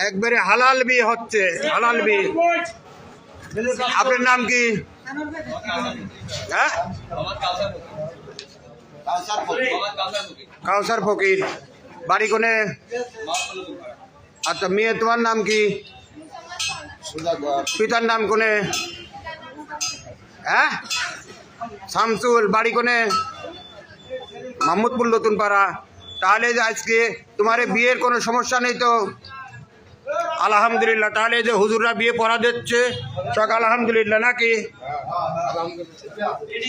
একবারে হালাল বিয়ে হচ্ছে, হালাল বিয়ে। আপনার নাম কি? হ্যাঁ, কাউসার ফকির। বাড়ি কোনে? আচ্ছা, মেয়ে তোমার নাম কি? পিতার নাম কোনে? হ্যাঁ, শামসুল। বাড়ি কোনে? মোহাম্মদপুর নতুন পাড়া। তাহলে যে আজকে তোমার বিয়ের কোনো সমস্যা নেই তো? আলহামদুলিল্লাহ। তাহলে যে হুজুররা বিয়ে পড়া দিচ্ছে সব আলহামদুলিল্লাহ নাকি?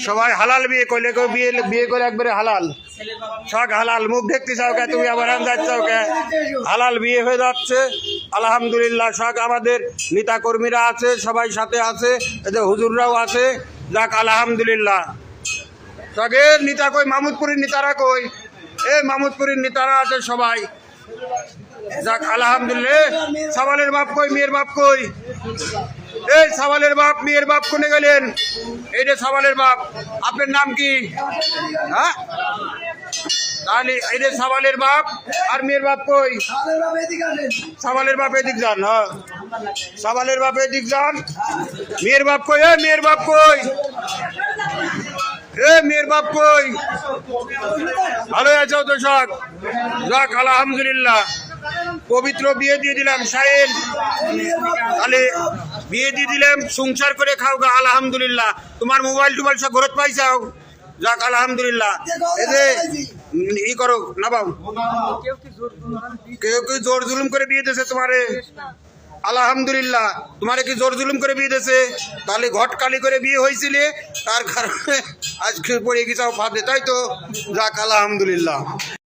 সবাই হালাল বিয়ে করলে, কেউ বিয়ে করে একবারে হালাল, সব হালাল। মুখ দেখতে চাও কে তুমি? আবার চাও কে? হালাল বিয়ে হয়ে যাচ্ছে আলহামদুলিল্লাহ। সব আমাদের নেতা কর্মীরা আছে, সবাই সাথে আছে, এদের হুজুররাও আছে। যাক আলহামদুলিল্লাহ। সগে নেতা কই? মাহমুদপুরের নেতারা কই? এই মাহমুদপুরের নেতারা আছে সবাই। যাক আলহামদুলিল্লাহ। সাওয়ালের বাপ কই? মেয়ের বাপ কই? এই সাওয়ালের বাপ মেয়ের বাপ কোনে গেলেন? এই যে সাওয়ালের বাপ। আপনার নাম কি? হ্যাঁ, তাহলে এই যে সাওয়ালের বাপ আর মেয়ের বাপ কই? সাওয়ালের বাপ এদিক যান। হ্যাঁ, সাওয়ালের বাপ এদিক যান। মেয়ের বাপ কই? মেয়ের বাপ কই? মেয়ের বাপ কই? ভালো আছো তো সব? যাক আলহামদুলিল্লাহ। পবিত্র বিয়ে দিয়ে দিলাম শাহিন, তাহলে বিয়ে দিয়ে দিলাম, সংসার করে খাও গা আলহামদুলিল্লাহ। তোমার মোবাইল টোবাইল সব ঘরত পাইছাও? যাক আলহামদুলিল্লাহ। এই যে ই করো না বাবু, কেউ কেউ জোর জুলুম করে বিয়ে দিয়েছে তোমারে? আলহামদুলিল্লাহ। তোমারে কি জোর জুলুম করে বিয়ে দিয়েছে? তাহলে ঘটকালি করে বিয়ে হয়েছিলে, তার কারণে আজকে পড়ে গেছাও ফাঁদে, তাই তো? যাক আলহামদুলিল্লাহ।